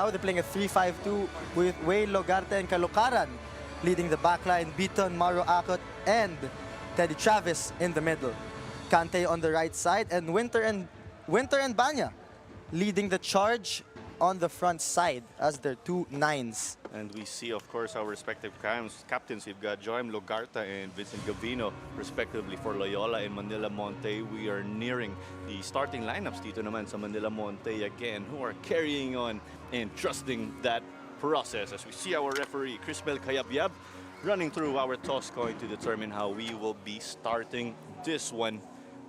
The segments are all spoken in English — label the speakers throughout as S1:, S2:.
S1: now. They're playing a 3-5-2 with Way Logarte and Caloocaran leading the backline. Beaton, Mauro Acot, and Teddy Travis in the middle. Kante on the right side, and Winter and Banya leading the charge on the front side as their 2 9s.
S2: And we see, of course, our respective captains. We've got Joem Logarta and Vincent Gavino, respectively, for Loyola and Manila Monte. We are nearing the starting lineups dito naman sa Manila Monte again, who are carrying on and trusting that process. As we see our referee, Crispel Kayabyab, running through our toss coin to determine how we will be starting this one.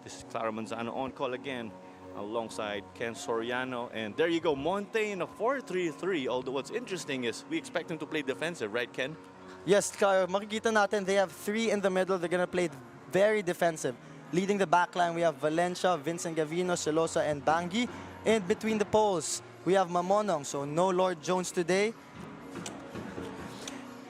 S2: This is Clara Manzano on call again, alongside Ken Soriano. And there you go, Monte in a 4-3-3. Although what's interesting is we expect him to play defensive, right, Ken?
S1: Yes, makikita natin they have 3 in the middle. They're gonna play very defensive. Leading the backline, we have Valencia, Vincent Gavino, Celosa, and Bangi. And between the poles, we have Mamonong, so no Lord Jones today.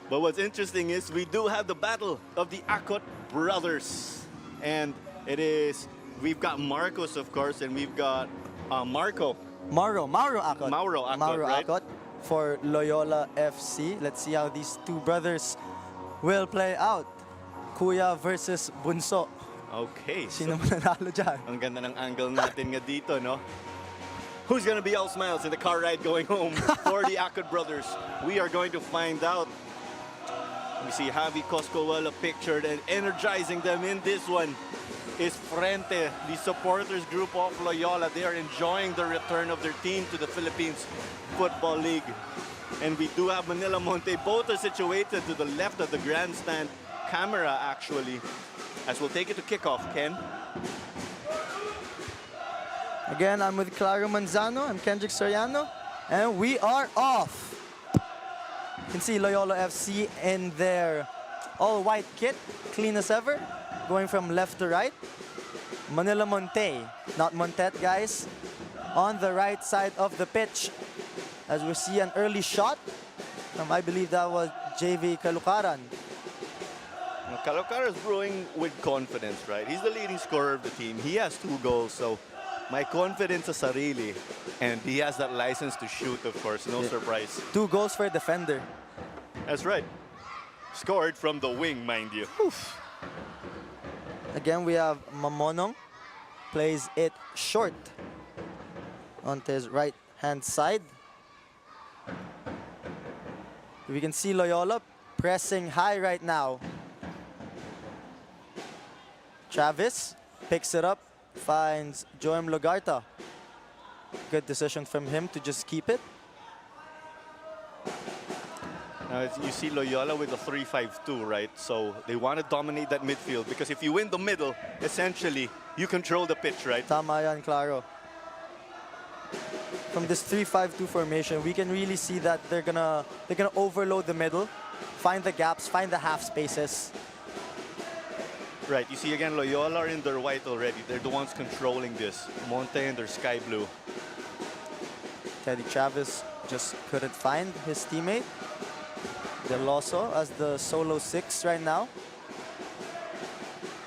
S2: But what's interesting is we do have the battle of the Acot brothers. And it is, we've got Marcos, of course, and we've got Mauro Acot.
S1: Mauro
S2: right?
S1: Acot for Loyola FC. Let's see how these 2 brothers will play out. Kuya versus Bunso.
S2: Okay.
S1: Sino mananalo dyan?
S2: Ang ganda ng angle natin nga dito, no? Who's gonna be all smiles in the car ride going home for the Acot brothers? We are going to find out. We see Javi Coscolwella pictured, and energizing them in this one is Frente, the supporters group of Loyola. They are enjoying the return of their team to the Philippines Football League. And we do have Manila Monte. Both are situated to the left of the grandstand camera, actually, as we'll take it to kickoff. Ken?
S1: Again, I'm with Claro Manzano. I'm Kendrick Soriano. And we are off. You can see Loyola FC in their all-white kit, clean as ever, going from left to right. Manila Monte, not Montet, guys, on the right side of the pitch. As we see an early shot, I believe that was JV Caloocaran.
S2: Caloocaran is brewing with confidence, right? He's the leading scorer of the team. He has 2 goals, so my confidence sa sarili. And he has that license to shoot, of course, no surprise.
S1: 2 goals for a defender.
S2: That's right. Scored from the wing, mind you.
S1: Oof. Again, we have Mamonong. Plays it short onto his right-hand side. We can see Loyola pressing high right now. Travis picks it up, finds Joem Logarta. Good decision from him to just keep it.
S2: Now, you see Loyola with a 3-5-2, right? So they want to dominate that midfield, because if you win the middle, essentially, you control the pitch, right?
S1: Tama yan, Claro. From this 3-5-2 formation, we can really see that they're gonna overload the middle, find the gaps, find the half spaces.
S2: Right, you see again, Loyola are in their white already. They're the ones controlling this. Monte in their sky blue.
S1: Teddy Travis just couldn't find his teammate. Deloso as the solo 6 right now.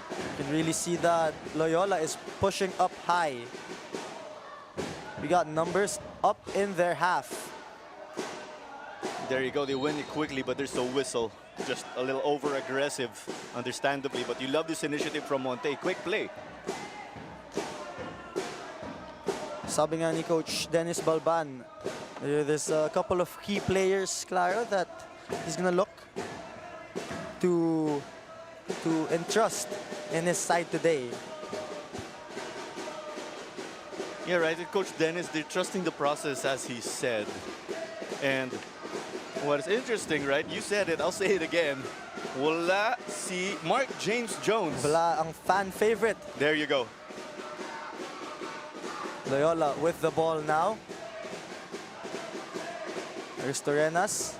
S1: You can really see that Loyola is pushing up high. We got numbers up in their half.
S2: There you go, they win it quickly, but there's a whistle. Just a little over-aggressive, understandably. But you love this initiative from Monte. Quick play.
S1: Sabi nga ni Coach Dennis Balban, there's a couple of key players, Claro, that he's gonna look to entrust in his side today.
S2: Yeah, right. And Coach Dennis, they're trusting the process, as he said. And what is interesting, right? You said it, I'll say it again. Wala si Mark James Jones.
S1: Wala ang fan favorite.
S2: There you go.
S1: Loyola with the ball now. There's Torenas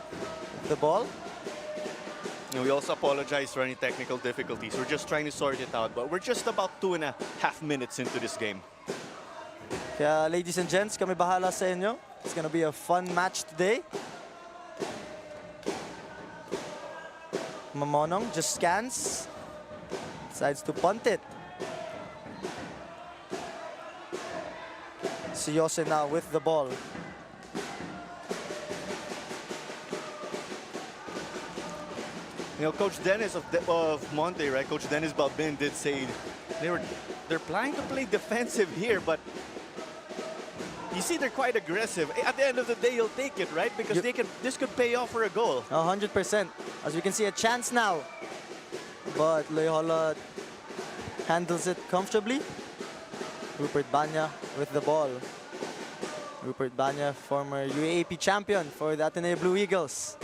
S1: with the ball.
S2: And we also apologize for any technical difficulties. We're just trying to sort it out, but we're just about 2.5 minutes into this game.
S1: Kaya, ladies and gents, kami bahala sa inyo. It's gonna be a fun match today. Mamonong just scans. Decides to punt it. Siyose now with the ball.
S2: You know, Coach Dennis of Monte, right? Coach Dennis Balbin did say they're planning to play defensive here, but you see they're quite aggressive. At the end of the day, you'll take it, right? Because this could pay off for a goal.
S1: 100%. As we can see, a chance now. But Loyola handles it comfortably. Rupert Banya with the ball. Rupert Banya, former UAAP champion for the Ateneo Blue Eagles.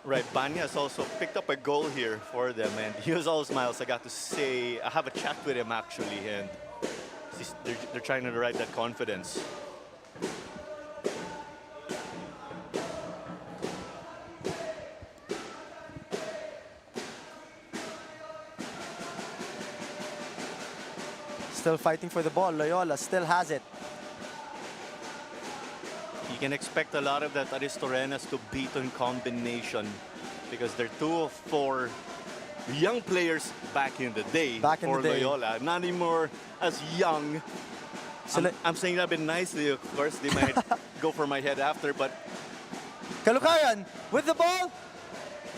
S2: Right, Banya has also picked up a goal here for them, and he was all smiles. I got to say, I have a chat with him actually, and they're trying to ride that confidence.
S1: Still fighting for the ball. Loyola still has it.
S2: You can expect a lot of that Aristorenas to Beaton combination because they're 2 of 4 young players back in the day for Loyola. Not anymore as young. So I'm saying that a bit nicely, of course. They might go for my head after, but...
S1: Kalukaran with the ball.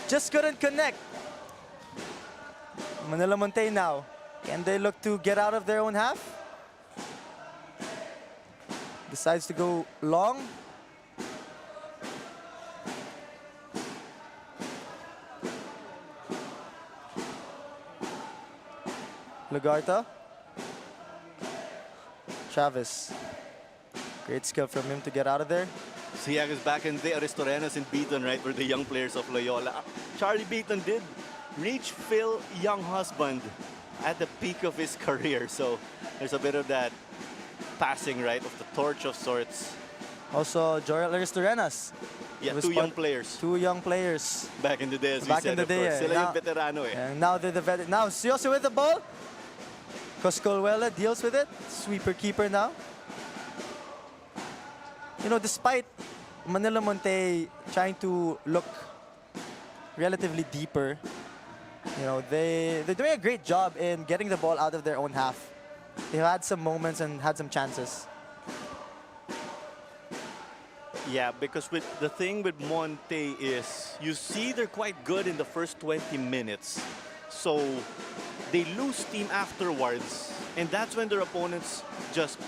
S1: Just couldn't connect. Manila Montet now. Can they look to get out of their own half? Decides to go long. Lagarta. Chavez. Great skill from him to get out of there.
S2: Siag is back in the Aristorenas and Beaton, right, were the young players of Loyola. Charlie Beaton did reach Phil Younghusband at the peak of his career. So there's a bit of that passing, right, of the torch of sorts.
S1: Also, Joel Aristorenas.
S2: Yeah, 2 young players.
S1: 2 young players.
S2: Back in the day, as we said, of course. Sila yung veterano eh.
S1: And now they're the veteran. Now, Sioso with the ball. Coscolwella deals with it. Sweeper keeper now. You know, despite Manila Monte trying to look relatively deeper, you know, they're doing a great job in getting the ball out of their own half. They had some moments and had some chances.
S2: Yeah, because the thing with Monte is you see they're quite good in the first 20 minutes. So they lose steam afterwards, and that's when their opponents just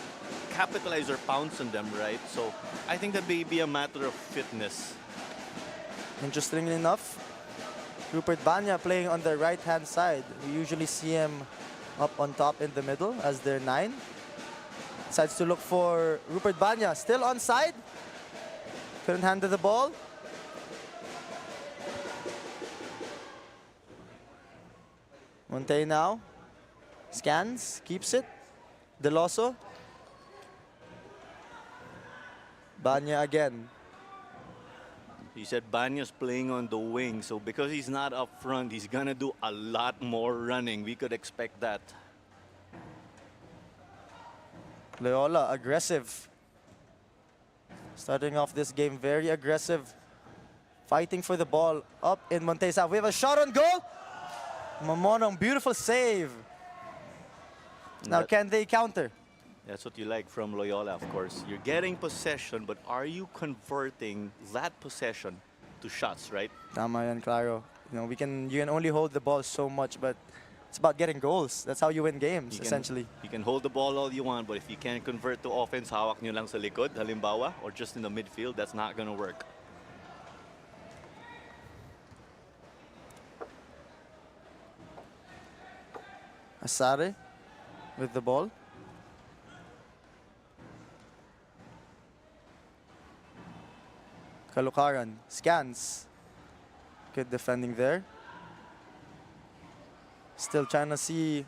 S2: capitalize or pounce on them, right? So I think that may be a matter of fitness.
S1: Interestingly enough, Rupert Banya playing on the right-hand side. We usually see him up on top in the middle as their 9. Decides to look for Rupert Banya. Still onside. Couldn't handle the ball. Monte now. Scans. Keeps it. Deloso. Banya again.
S2: He said Banya's playing on the wing, so because he's not up front, he's gonna do a lot more running. We could expect that.
S1: Loyola, aggressive. Starting off this game very aggressive. Fighting for the ball up in Monte's half. We have a shot on goal. Mamonong, beautiful save. Now, can they counter?
S2: That's what you like from Loyola, of course. You're getting possession, but are you converting that possession to shots, right?
S1: Tama yan, Claro. You know, you can only hold the ball so much, but it's about getting goals. That's how you win games, essentially.
S2: You can hold the ball all you want, but if you can't convert to offense, hawak nyo lang sa likod, halimbawa, or just in the midfield, that's not gonna work.
S1: Asare with the ball. Kalukaran scans. Good defending there. Still trying to see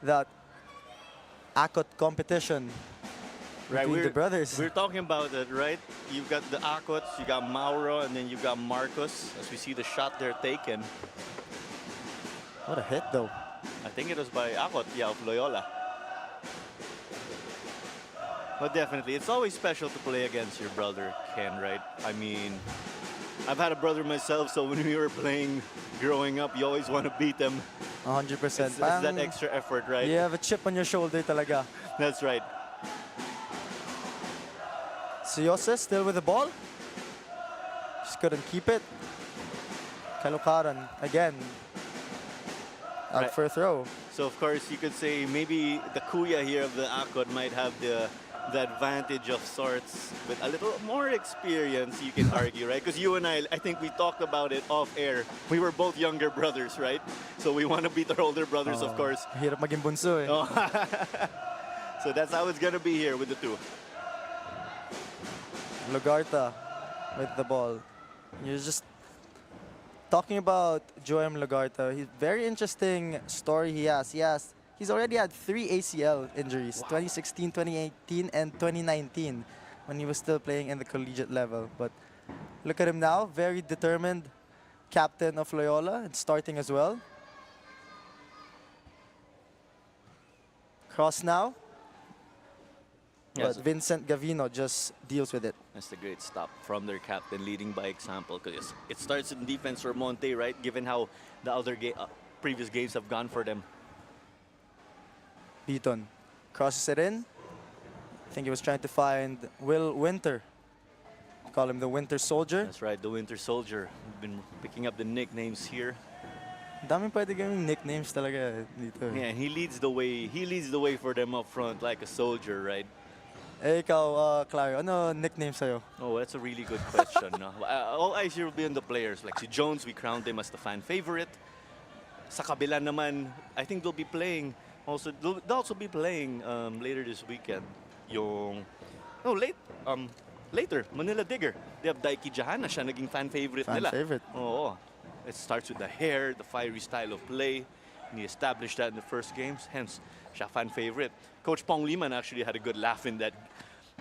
S1: that Akot competition between the brothers.
S2: We're talking about that, right? You've got the Akots, you got Mauro, and then you've got Marcos. As we see the shot they're taken.
S1: What a hit, though.
S2: I think it was by Akot, yeah, of Loyola. But definitely, it's always special to play against your brother, Ken, right? I mean, I've had a brother myself, so when we were playing growing up, you always want to beat them.
S1: 100%.
S2: It's that extra effort, right?
S1: You have a chip on your shoulder talaga.
S2: That's right.
S1: Siose still with the ball. Just couldn't keep it. Kalukaran again. Out
S2: Right.
S1: for a throw.
S2: So of course you could say maybe the kuya here of the Akot might have the advantage of sorts with a little more experience, you can argue, right? Because you and I think we talked about it off air. We were both younger brothers, right? So we want to beat our older brothers, of course.
S1: Hirap maging bunso eh.
S2: Oh. So that's how it's gonna be here with the two.
S1: Logarta with the ball. You're just talking about Joem Logarta. He's very interesting story he has. He's already had 3 ACL injuries, 2016, 2018, and 2019 when he was still playing in the collegiate level. But look at him now, very determined captain of Loyola and starting as well. Cross now.
S2: Yes.
S1: But Vincent Gavino just deals with it.
S2: That's the great stop from their captain, leading by example. Because it starts in defense for Monte, right? Given how the other previous games have gone for them.
S1: Beaton crosses it in. I think he was trying to find Will Winter. Call him the Winter Soldier.
S2: That's right, the Winter Soldier. We've been picking up the nicknames here.
S1: Daming pwede gawing nicknames talaga dito.
S2: Yeah, he leads the way. He leads the way for them up front like a soldier, right?
S1: Eh, ikaw, Clario, ano nickname sa'yo?
S2: Oh, that's a really good question. No? All eyes here will be on the players. Like si Jones, we crowned him as the fan favorite. Sa kabila naman, I think they'll be playing. Also, they'll also be playing later this weekend. Later, Manila Digger. They have Daiki Jahana, siya naging fan favorite
S1: Fan
S2: nila.
S1: favorite.
S2: Oo. It starts with the hair, the fiery style of play. And he established that in the first games. Hence, siya fan favorite. Coach Pong Liman actually had a good laugh in that.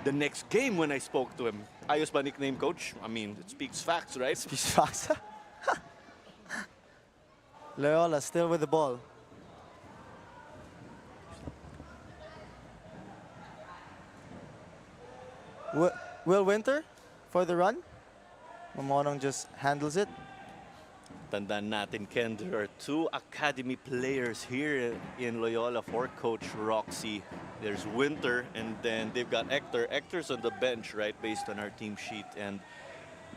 S2: The next game when I spoke to him, ayos ba nickname, Coach? I mean, it speaks facts, right?
S1: Speaks fast. Loyola still with the ball. Will Winter for the run. Mamonong just handles it.
S2: Tandaan natin, Ken, there are 2 academy players here in Loyola for Coach Roxy. There's Winter, and then they've got Hector. Hector's on the bench, right, based on our team sheet. And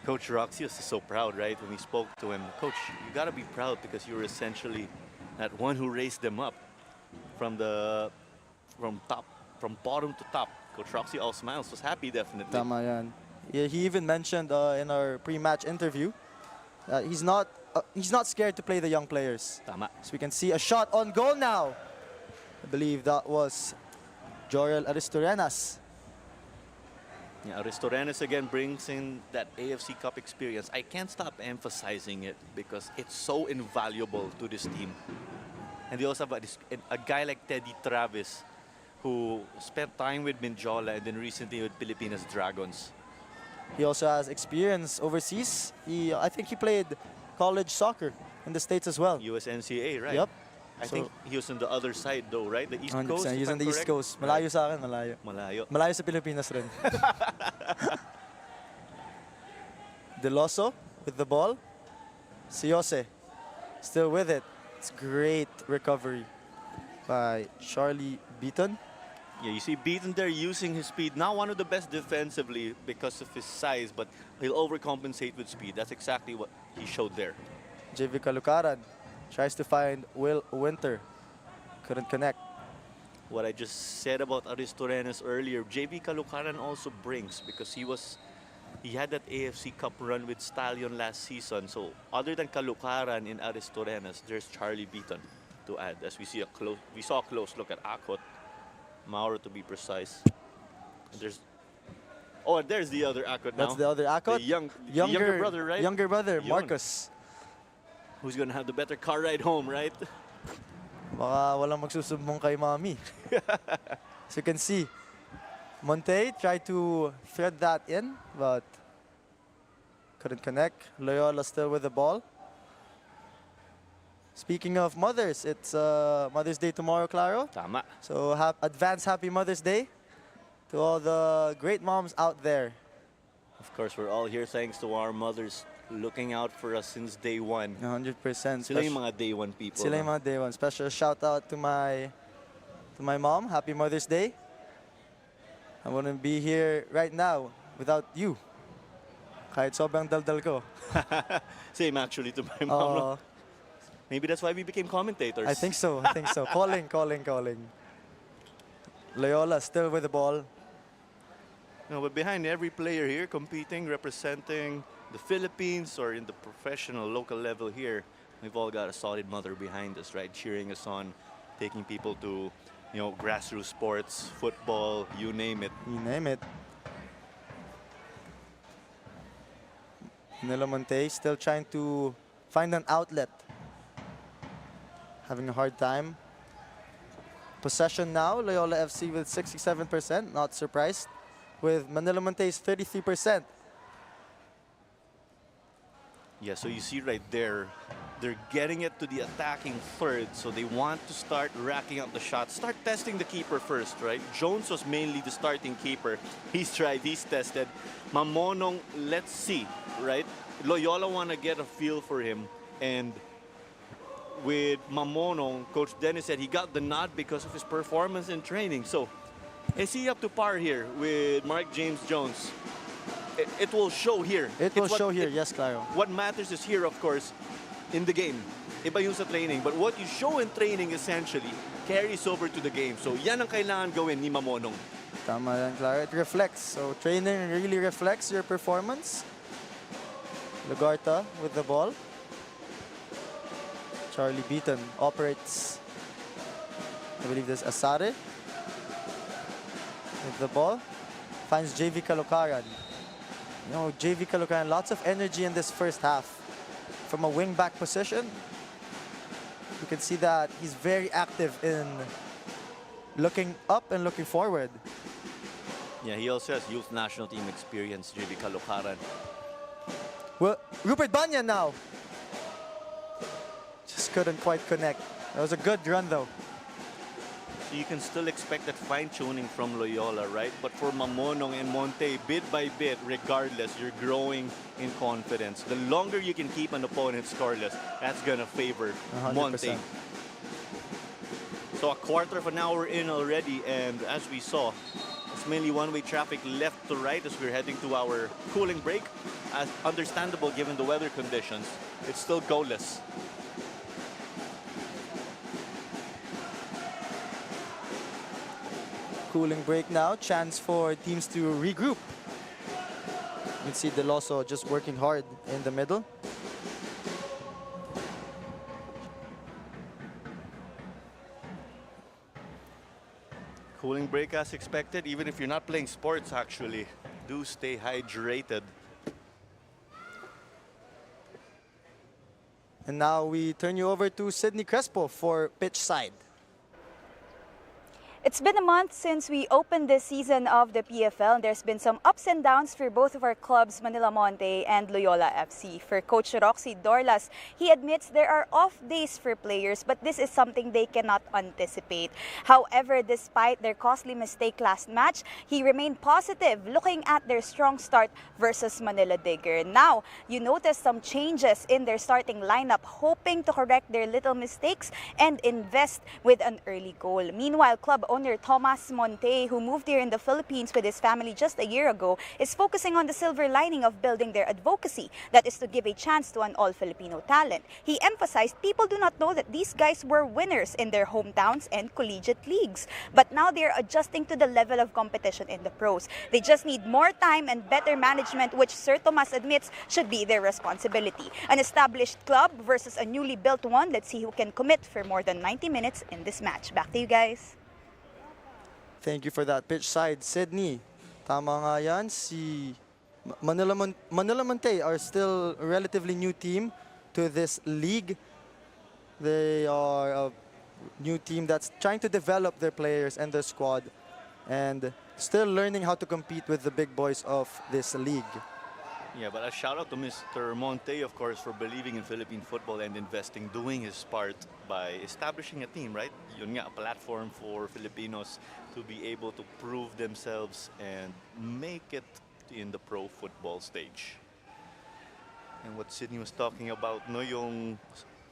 S2: Coach Roxy was so proud, right, when we spoke to him. Coach, you got to be proud because you were essentially that one who raised them up from bottom to top. Coach Roxy, all smiles, was happy, definitely.
S1: Tama yan. Yeah, he even mentioned in our pre-match interview that he's not scared to play the young players.
S2: Tama.
S1: So we can see a shot on goal now. I believe that was Joel Aristorenas.
S2: Yeah, Aristorenas again brings in that AFC Cup experience. I can't stop emphasizing it because it's so invaluable to this team. And they also have a guy like Teddy Travis who spent time with Minjola and then recently with Pilipinas Dragons.
S1: He also has experience overseas. I think he played college soccer in the States as well.
S2: USNCA, right?
S1: Yep.
S2: I think he was on the other side though, right? The East Coast.
S1: He's
S2: if
S1: on
S2: I'm
S1: the East
S2: correct?
S1: Coast. Malayo
S2: Right.
S1: sa akin, malayo.
S2: Malayo.
S1: Malayo sa Pilipinas rin. Deloso with the ball. Siose still with it. It's great recovery by Charlie Beaton.
S2: Yeah, you see Beaton there using his speed. Not one of the best defensively because of his size, but he'll overcompensate with speed. That's exactly what he showed there.
S1: JV Kalukaran tries to find Will Winter. Couldn't connect.
S2: What I just said about Aristorenas earlier, JV Kalukaran also brings because he had that AFC Cup run with Stallion last season. So other than Kalukaran in Aristorenas, there's Charlie Beaton to add. As we saw a close look at Akot, Mauro to be precise. And there's the other Akot now.
S1: That's the other Akot.
S2: The younger brother, right?
S1: Younger brother,
S2: Yun.
S1: Marcus.
S2: Who's gonna have the better car ride home, right?
S1: Baka walang magsusumbong kay Mami. So you can see, Montet tried to thread that in, but couldn't connect. Loyola still with the ball. Speaking of mothers, it's Mother's Day tomorrow, Claro.
S2: Tama.
S1: So advance Happy Mother's Day to all the great moms out there.
S2: Of course, we're all here thanks to our mothers looking out for us since day one.
S1: 100%.
S2: Sila yung mga day one people.
S1: Sila yung mga day one. Special shout out to my mom. Happy Mother's Day. I wouldn't be here right now without you. Kahit sobrang daldal ko.
S2: Same actually to my mom. No? Maybe that's why we became commentators.
S1: I think so. I think so. Calling. Loyola still with the ball.
S2: No, but behind every player here competing, representing the Philippines or in the professional local level here, we've all got a solid mother behind us, right? Cheering us on, taking people to, grassroots sports, football, you name it.
S1: You name it. Manila Montet still trying to find an outlet. Having a hard time. Possession now, Loyola FC with 67%, not surprised. With Manila Montet's 33%.
S2: Yeah, so you see right there, they're getting it to the attacking third, so they want to start racking up the shots. Start testing the keeper first, right? Jones was mainly the starting keeper. He's tried, he's tested. Mamonong, let's see, right? Loyola want to get a feel for him. And with Mamonong, Coach Dennis said he got the nod because of his performance in training. So, is he up to par here with Mark James Jones? It will show here.
S1: It will show here, yes, Claro.
S2: What matters is here, of course, in the game. Iba yung sa training. But what you show in training essentially carries over to the game. So yan ang kailangan gawin ni Mamonong.
S1: Tama yan, Claro. It reflects. So training really reflects your performance. Lagarta with the ball. Charlie Beaton operates. I believe there's Asare with the ball. Finds JV Caloocaran. JV Caloocaran, lots of energy in this first half. From a wing-back position, you can see that he's very active in looking up and looking forward.
S2: Yeah, he also has youth national team experience, JV Caloocaran.
S1: Well, Rupert Banyan now. Just couldn't quite connect. That was a good run, though.
S2: So you can still expect that fine-tuning from Loyola, right? But for Mamonong and Montet, bit by bit, regardless, you're growing in confidence. The longer you can keep an opponent scoreless, that's gonna favor
S1: 100%.
S2: Montet. So a quarter of an hour in already, and as we saw, it's mainly one-way traffic left to right as we're heading to our cooling break. As understandable given the weather conditions, it's still goalless.
S1: Cooling break now, chance for teams to regroup. You can see Deloso just working hard in the middle.
S2: Cooling break as expected, even if you're not playing sports actually. Do stay hydrated.
S1: And now we turn you over to Sydney Crespo for pitch side.
S3: It's been a month since we opened this season of the PFL. There's been some ups and downs for both of our clubs, Manila Montet and Loyola FC. For Coach Roxy Dorlas, he admits there are off days for players, but this is something they cannot anticipate. However, despite their costly mistake last match, he remained positive looking at their strong start versus Manila Digger. Now, you notice some changes in their starting lineup, hoping to correct their little mistakes and invest with an early goal. Meanwhile, club owner Thomas Montet, who moved here in the Philippines with his family just a year ago, is focusing on the silver lining of building their advocacy, that is to give a chance to an all-Filipino talent. He emphasized people do not know that these guys were winners in their hometowns and collegiate leagues, but now they're adjusting to the level of competition in the pros. They just need more time and better management, which Sir Tomas admits should be their responsibility. An established club versus a newly built one. Let's see who can commit for more than 90 minutes in this match. Back to you guys.
S1: Thank you for that pitch side, Sydney. Tama nga yan, si Manila Montet are still a relatively new team to this league. They are a new team that's trying to develop their players and their squad and still learning how to compete with the big boys of this league.
S2: Yeah, but a shout out to Mr. Montet, of course, for believing in Philippine football and investing, doing his part by establishing a team, right? Yun nga, a platform for Filipinos to be able to prove themselves and make it in the pro football stage. And what Sydney was talking about, no, yung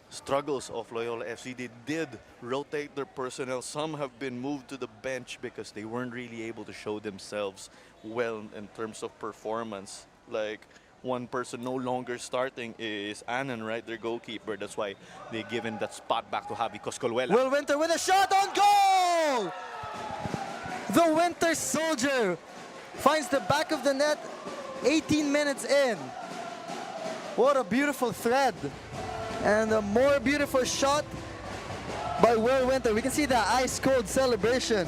S2: struggles of Loyola FC, they did rotate their personnel. Some have been moved to the bench because they weren't really able to show themselves well in terms of performance. Like one person no longer starting is Annan, right? Their goalkeeper. That's why they given that spot back to Javi Coscolhuela.
S1: Will Winter with a shot on goal! The Winter Soldier finds the back of the net 18 minutes in. What a beautiful thread. And a more beautiful shot by Will Winter. We can see the ice-cold celebration.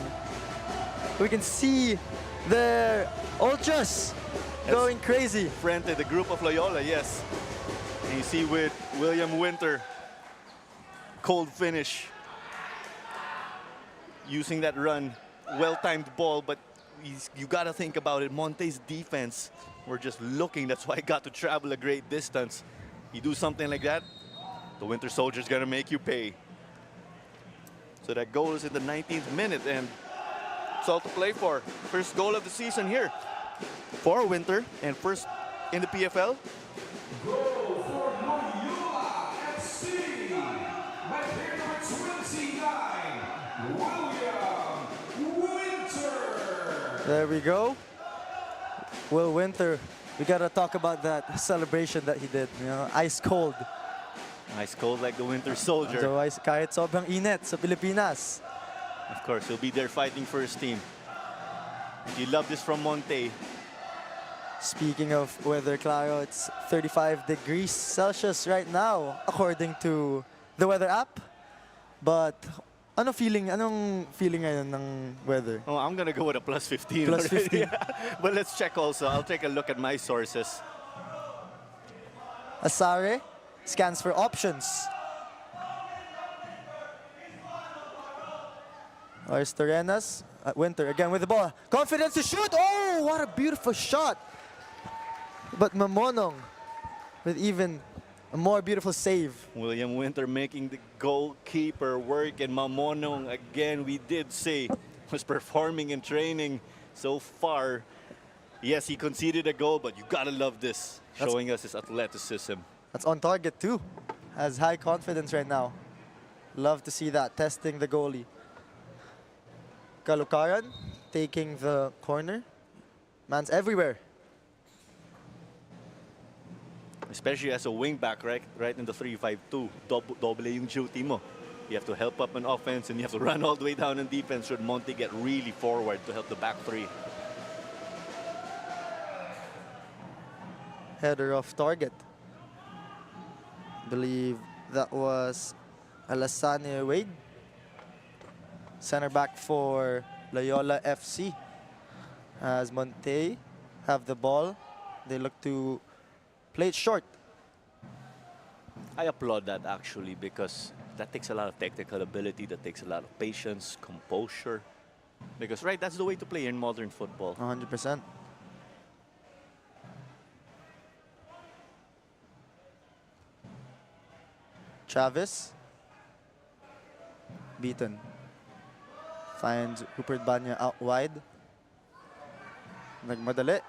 S1: We can see their ultras going crazy.
S2: Frente, the group of Loyola, yes. And you see with William Winter, cold finish, using that run, well-timed ball, but you got to think about it. Monte's defense were just looking. That's why he got to travel a great distance. You do something like that, the Winter Soldier's going to make you pay. So that goal is in the 19th minute, and it's all to play for. First goal of the season here for Winter, and first in the PFL.
S4: Goal for Loyola FC. My favorite 29, William Winter.
S1: There we go. Will Winter, we gotta talk about that celebration that he did. You know, ice cold.
S2: Ice cold like the Winter Soldier.
S1: Otherwise, kahit sobrang init sa Pilipinas.
S2: Of course, he'll be there fighting for his team. You love this from Monte.
S1: Speaking of weather, Claro, it's 35 degrees Celsius right now, according to the weather app. But anong feeling ngayon ng weather?
S2: Oh, I'm gonna go with a plus 15.
S1: Plus
S2: already.
S1: 15.
S2: But let's check also. I'll take a look at my sources.
S1: Asare scans for options. Aristorenas, Winter again with the ball. Confidence to shoot. Oh, what a beautiful shot. But Mamonong with even a more beautiful save.
S2: William Winter making the goalkeeper work, and Mamonong, again, we did say, was performing in training so far. Yes, he conceded a goal, but you gotta love this, showing us his athleticism.
S1: That's on target too. Has high confidence right now. Love to see that, testing the goalie. Kalukaran taking the corner. Man's everywhere.
S2: Especially as a wingback, right in the 3-5-2, double yung duty mo. You have to help up on offense, and you have to run all the way down in defense should Monte get really forward to help the back three.
S1: Header off target. Believe that was Alassane Wade. Center back for Loyola FC. As Monte have the ball, they look to play it short.
S2: I applaud that actually, because that takes a lot of technical ability, that takes a lot of patience, composure. Because that's the way to play in modern football.
S1: 100%. Chavez. Beaten. Finds Rupert Banya out wide. Nagmadali.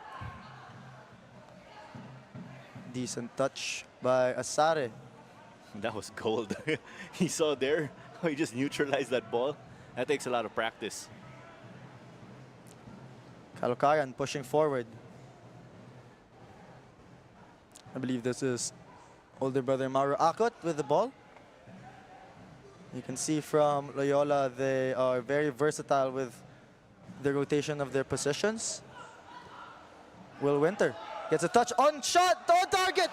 S1: Decent touch by Asare.
S2: That was gold. He saw there how he just neutralized that ball. That takes a lot of practice.
S1: Kalukaran pushing forward. I believe this is older brother Mauro Akot with the ball. You can see from Loyola, they are very versatile with the rotation of their positions. Will Winter gets a touch on shot, on target.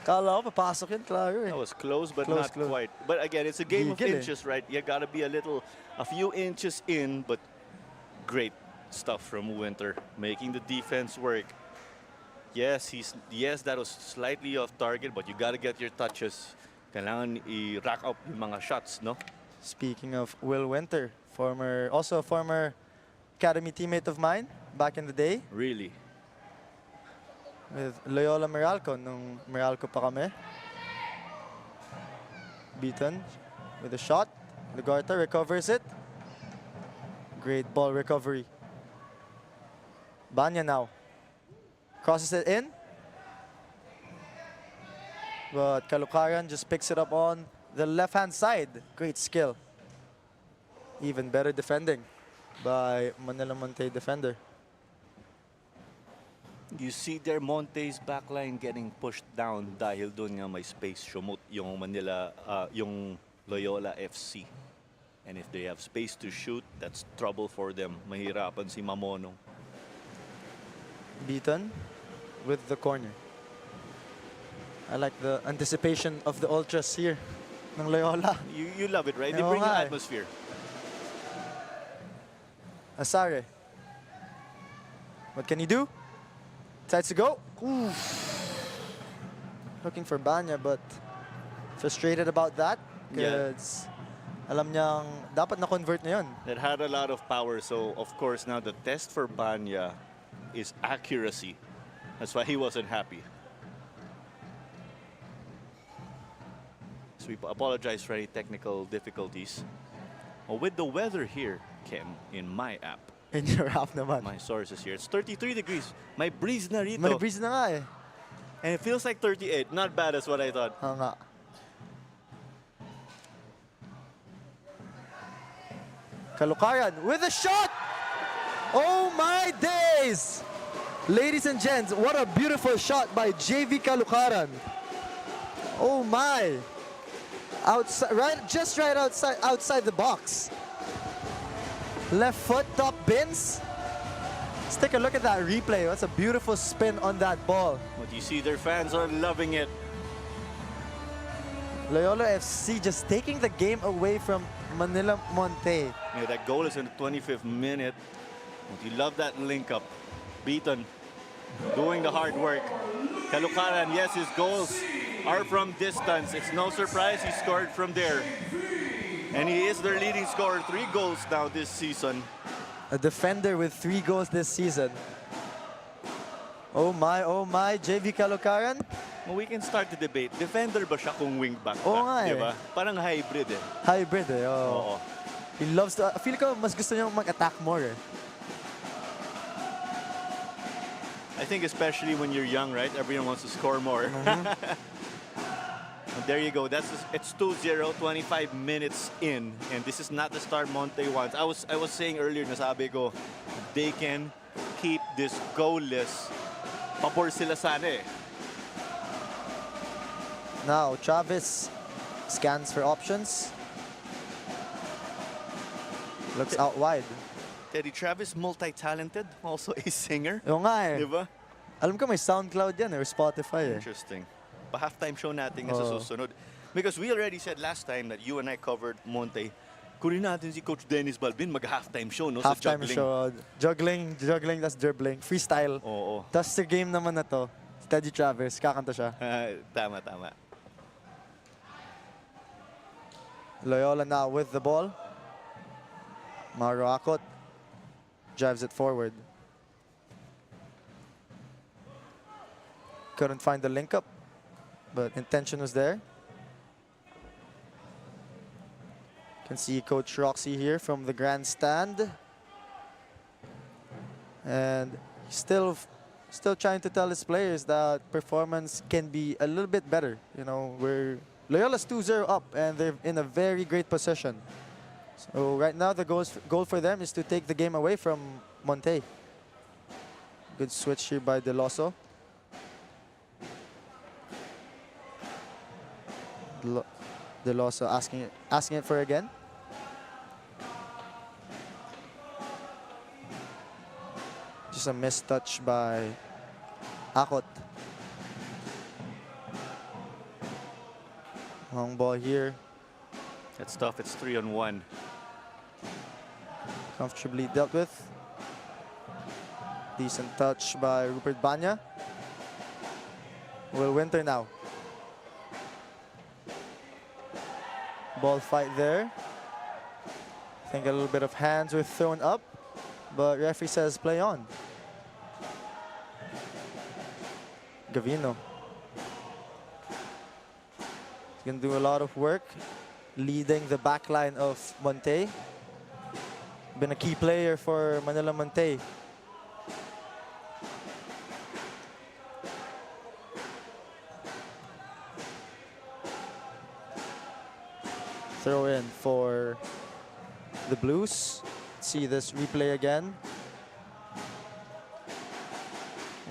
S1: Kala ko papasok yun, klaro eh.
S2: That was close, but
S1: Close,
S2: not
S1: close.
S2: quite. But again, it's a game of
S1: Gigil eh.
S2: inches, right? You gotta be a few inches in, but great stuff from Winter, making the defense work. Yes, that was slightly off target, but you gotta get your touches. Kailangan i-rack up yung mga shots, no?
S1: Speaking of Will Winter, also a former academy teammate of mine back in the day
S2: Really.
S1: with Loyola Meralco nung Meralco pa kami. Beaten with a shot. Legarta recovers it. Great ball recovery. Banya now. Crosses it in. But Kalukaran just picks it up on the left-hand side. Great skill. Even better defending by Manila Monte defender.
S2: You see their Monte's backline getting pushed down dahil doon nga may space shumot yung yung Loyola FC. And if they have space to shoot, that's trouble for them. Mahirapan si Mamono.
S1: Beaton with the corner. I like the anticipation of the ultras here ng Loyola.
S2: You love it, right? They
S1: Oo
S2: bring the
S1: nga eh.
S2: atmosphere.
S1: Asare. What can he do? Decides to go. Ooh. Looking for Banya, but frustrated about that.
S2: Yeah.
S1: Because alam niyang dapat na-convert na yun.
S2: That had a lot of power. So, of course, now the test for Banya is accuracy. That's why he wasn't happy. So we apologize for any technical difficulties. Well, with the weather here, Ken, in my app,
S1: In your half naman.
S2: my sources here, it's 33 degrees. May breeze na rito.
S1: May breeze na nga eh.
S2: And it feels like 38. Not bad as what I thought.
S1: Oo nga. Kalukaran with a shot! Oh my days! Ladies and gents, what a beautiful shot by JV Kalukaran. Oh my! Outside, just right outside the box. Left foot, top bins. Let's take a look at that replay. That's a beautiful spin on that ball.
S2: But you see their fans are loving it.
S1: Loyola FC just taking the game away from Manila Montet.
S2: Yeah, that goal is in the 25th minute. But you love that link up. Beaton doing the hard work. Kalukaran, yes, his goals are from distance. It's no surprise he scored from there. And he is their leading scorer. 3 goals now this season.
S1: A defender with 3 goals this season. Oh my, JV Kalukaran.
S2: Well, we can start the debate. Defender ba siya kung wingback
S1: Oo
S2: ba?
S1: nga eh.
S2: Diba? Parang hybrid eh.
S1: Hybrid eh. Oh.
S2: Oo.
S1: He loves to, feel ko mas gusto niyang mag-attack more eh.
S2: I think especially when you're young, right? Everyone wants to score more. And there you go. It's 2-0, 25 minutes in. And this is not the start Monte wants. I was saying earlier, nasabi ko, they can keep this goalless. Pabor sila sana eh.
S1: Now, Travis scans for options. Looks out wide.
S2: Teddy Travis, multi-talented, also a singer.
S1: Yung nga eh.
S2: Diba?
S1: Alam ko may SoundCloud yan or Spotify eh.
S2: Interesting. Pa-halftime show natin sa susunod. Because we already said last time that you and I covered Monte. Kunin natin si Coach Dennis Balbin mag-halftime show, no?
S1: Halftime
S2: sa juggling.
S1: show. Juggling, that's dribbling. Freestyle.
S2: Oo.
S1: Tapos sa game naman na to, Teddy Travis, kakanta siya.
S2: Tama.
S1: Loyola now with the ball. Mauro Akot drives it forward. Couldn't find the link up, but intention was there. Can see Coach Roxy here from the grandstand. And still trying to tell his players that performance can be a little bit better. You know, Loyola's 2-0 up and they're in a very great position. So right now the goal for them is to take the game away from Monte. Good switch here by Deloso. Deloso asking it for again. Just a missed touch by Akot. Long ball here.
S2: That's tough. It's 3-on-1.
S1: Comfortably dealt with. Decent touch by Rupert Banya. Will Winter now. Ball fight there. I think a little bit of hands were thrown up, but referee says play on. Gavino. He's going to do a lot of work leading the back line of Monte. Been a key player for Manila Monte. Throw in for the Blues. See this replay again.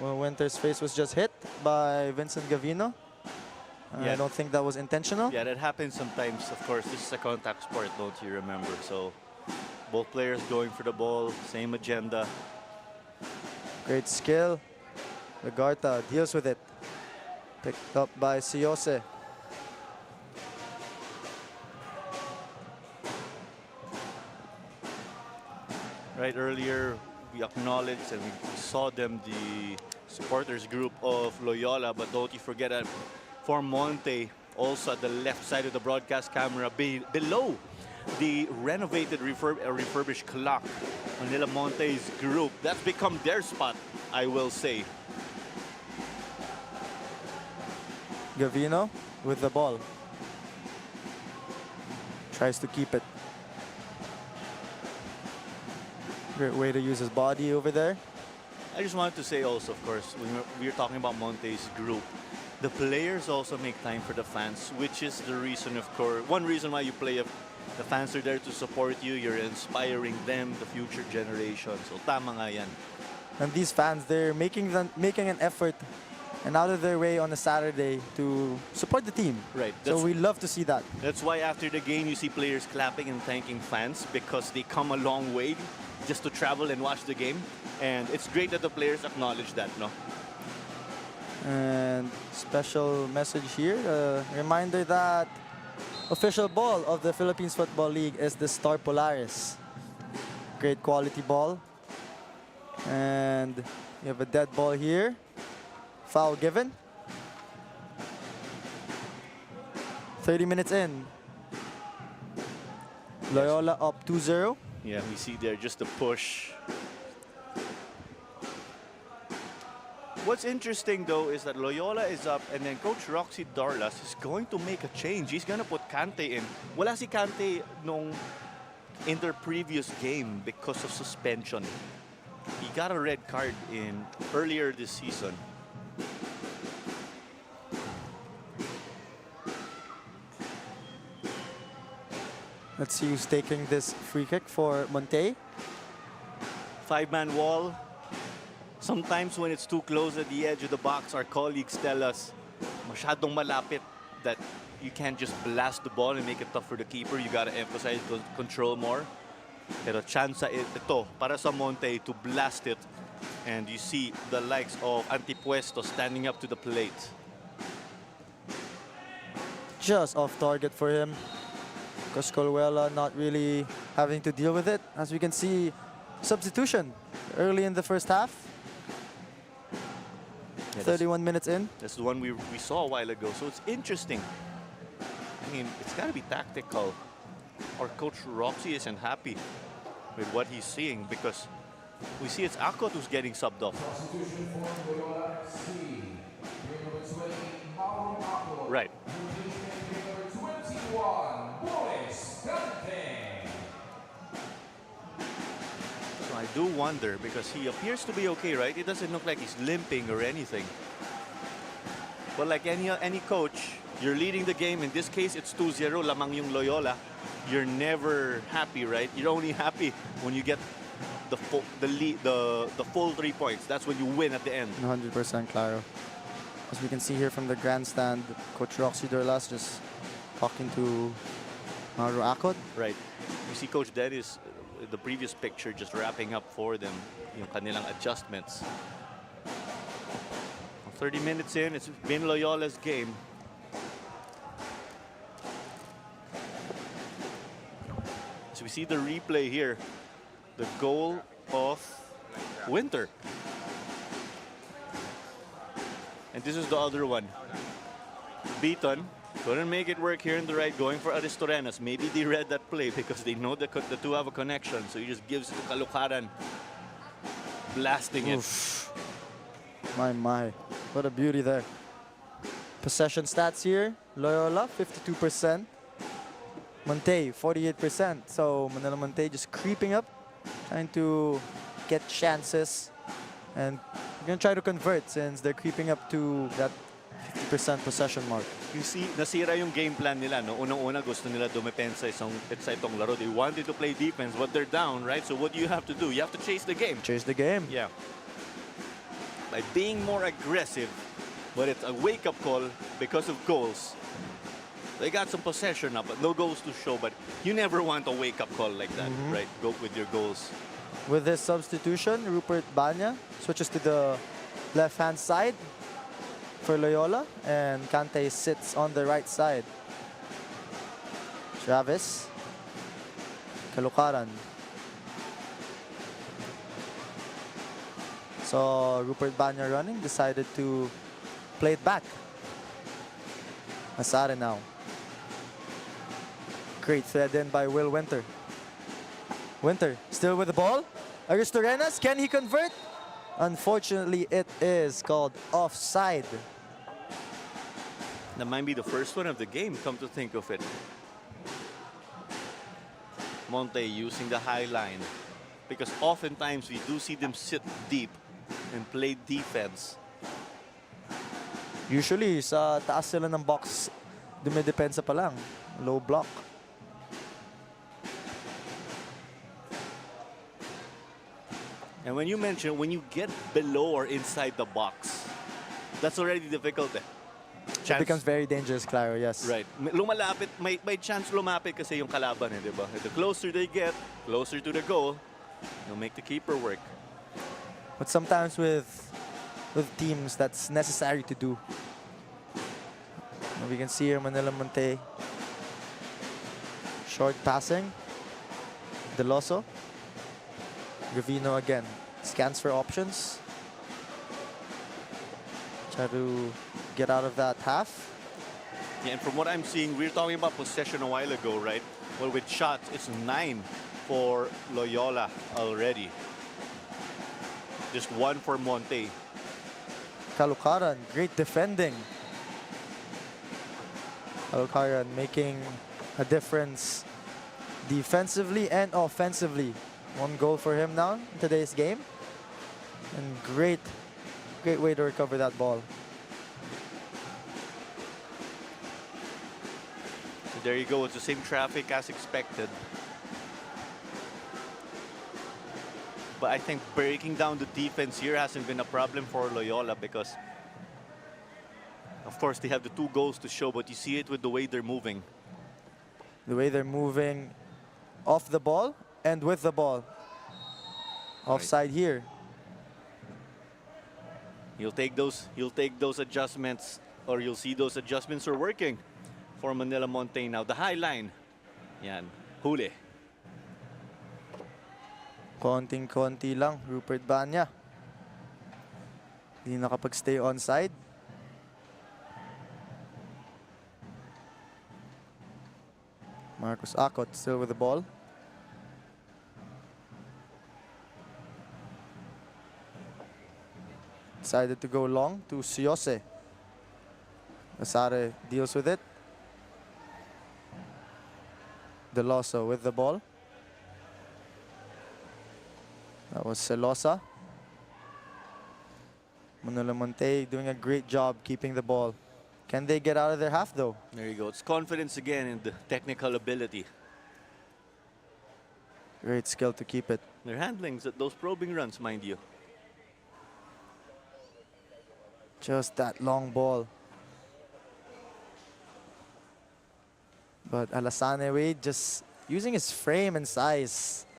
S1: Well, Winter's face was just hit by Vincent Gavino.
S2: Yeah.
S1: I don't think that was intentional.
S2: Yeah, that happens sometimes. Of course, this is a contact sport, don't you remember? So both players going for the ball, same agenda.
S1: Great skill. Lagarta deals with it. Picked up by Siose.
S2: Right, earlier we acknowledged and we saw them, the supporters group of Loyola, but don't you forget that for Monte, also at the left side of the broadcast camera, below the renovated refurbished clock, Manila Monte's group. That's become their spot, I will say.
S1: Gavino with the ball. Tries to keep it. Great way to use his body over there.
S2: I just wanted to say also, of course, when we're talking about Monte's group, the players also make time for the fans, which is the reason, of course, one reason why you play. The fans are there to support you. You're inspiring them, the future generation. So tama nga yan.
S1: And these fans, they're making an effort and out of their way on a Saturday to support the team.
S2: Right.
S1: So we love to see that.
S2: That's why after the game you see players clapping and thanking fans, because they come a long way just to travel and watch the game. And it's great that the players acknowledge that, no?
S1: And special message here, a reminder that official ball of the Philippines Football League is the Star Polaris. Great quality ball. And you have a dead ball here. Foul given. 30 minutes in. Loyola up 2-0.
S2: Yeah, we see there just a push. What's interesting though is that Loyola is up and then Coach Roxy Darlas is going to make a change. He's going to put Kante in. Wala si Kante in their previous game because of suspension. He got a red card earlier this season.
S1: Let's see who's taking this free kick for Monte.
S2: 5-man wall. Sometimes when it's too close at the edge of the box, our colleagues tell us masyadong malapit that you can't just blast the ball and make it tough for the keeper. You gotta emphasize control more. Pero chansa ito para sa Monte to blast it. And you see the likes of Antipuesto standing up to the plate.
S1: Just off target for him. Coscolwella not really having to deal with it. As we can see, substitution early in the first half.
S2: Yeah,
S1: 31 minutes in.
S2: That's the one we saw a while ago. So it's interesting. I mean, it's got to be tactical. Our coach Roxy isn't happy with what he's seeing because we see it's Akot who's getting subbed off.
S4: Substitution for Loyola FC. Number 20, Mauro Akot.
S2: Right.
S4: Number 21, Boris Dante.
S2: So I do wonder because he appears to be okay, right? It doesn't look like he's limping or anything. But like any coach, you're leading the game. In this case, it's 2-0, lamang yung Loyola. You're never happy, right? You're only happy when you get the full 3 points. That's when you win at the end.
S1: 100% Claro. As we can see here from the grandstand, Coach Roxy Darlas just talking to Mauro Akot.
S2: Right. You see Coach Dennis, the previous picture, just wrapping up for them yung kanilang adjustments. 30 minutes in, it's been Loyola's game. So we see the replay here. The goal of Winter. And this is the other one. Beaton couldn't make it work here in the right, going for Aristorenas. Maybe they read that play because they know the two have a connection. So he just gives it to Kalukaran, blasting it.
S1: Oof. My. What a beauty there. Possession stats here. Loyola, 52%. Monte, 48%. So Manila Monte just creeping up, trying to get chances. And we're going to try to convert since they're creeping up to that 50% possession mark.
S2: You see, nasira yung game plan nila. No? Unang-una gusto nila dumepensa sa itong laro. They wanted to play defense, but they're down, right? So what do you have to do? You have to chase the game.
S1: Chase the game.
S2: Yeah. by being more aggressive, but it's a wake-up call because of goals. They got some possession now, but no goals to show. But you never want a wake-up call like that, right? Go with your goals.
S1: With this substitution, Rupert Banya switches to the left-hand side for Loyola, and Kante sits on the right side. Travis, Kalukaran. So Rupert Banya running, decided to play it back. Asare now. Great thread in by Will Winter. Winter still with the ball. Aristorenas, can he convert? Unfortunately, it is called offside.
S2: That might be the first one of the game, come to think of it. Monte using the high line. Because oftentimes we do see them sit deep and play defense.
S1: Usually, sa taas sila ng box, dumidepensa pa lang. Low block.
S2: And when you mention, when you get below or inside the box, that's already difficult eh.
S1: It becomes very dangerous, Claro, yes.
S2: Right. Lumalapit, may chance lumapit kasi yung kalaban eh, di ba? The closer they get, closer to the goal, they'll make the keeper work.
S1: But sometimes with teams, that's necessary to do. And we can see here Manila Monte. Short passing. Deloso. Gavino again. Scans for options. Try to get out of that half.
S2: Yeah, and from what I'm seeing, we were talking about possession a while ago, right? Well, with shots, it's 9 for Loyola already. Just 1 for Monte.
S1: Kalukaran, great defending. Kalukaran making a difference defensively and offensively. 1 goal for him now in today's game. And great way to recover that ball.
S2: So there you go. It's the same traffic as expected. But I think breaking down the defense here hasn't been a problem for Loyola because, of course, they have the 2 goals to show, but you see it with the way they're moving.
S1: The way they're moving off the ball and with the ball. Offside here.
S2: You'll take those adjustments, or you'll see those adjustments are working for Manila Monte now. The high line. Yan. Huli.
S1: Konting-konti lang, Rupert Banya. Hindi nakapag-stay onside. Marcos Acot still with the ball. Decided to go long to Siose. Asare deals with it. Deloso with the ball. That was Celosa. Manila Monte doing a great job keeping the ball. Can they get out of their half though?
S2: There you go. It's confidence again in the technical ability.
S1: Great skill to keep it.
S2: They're handling those probing runs, mind you.
S1: Just that long ball. But Alassane Wade just using his frame and size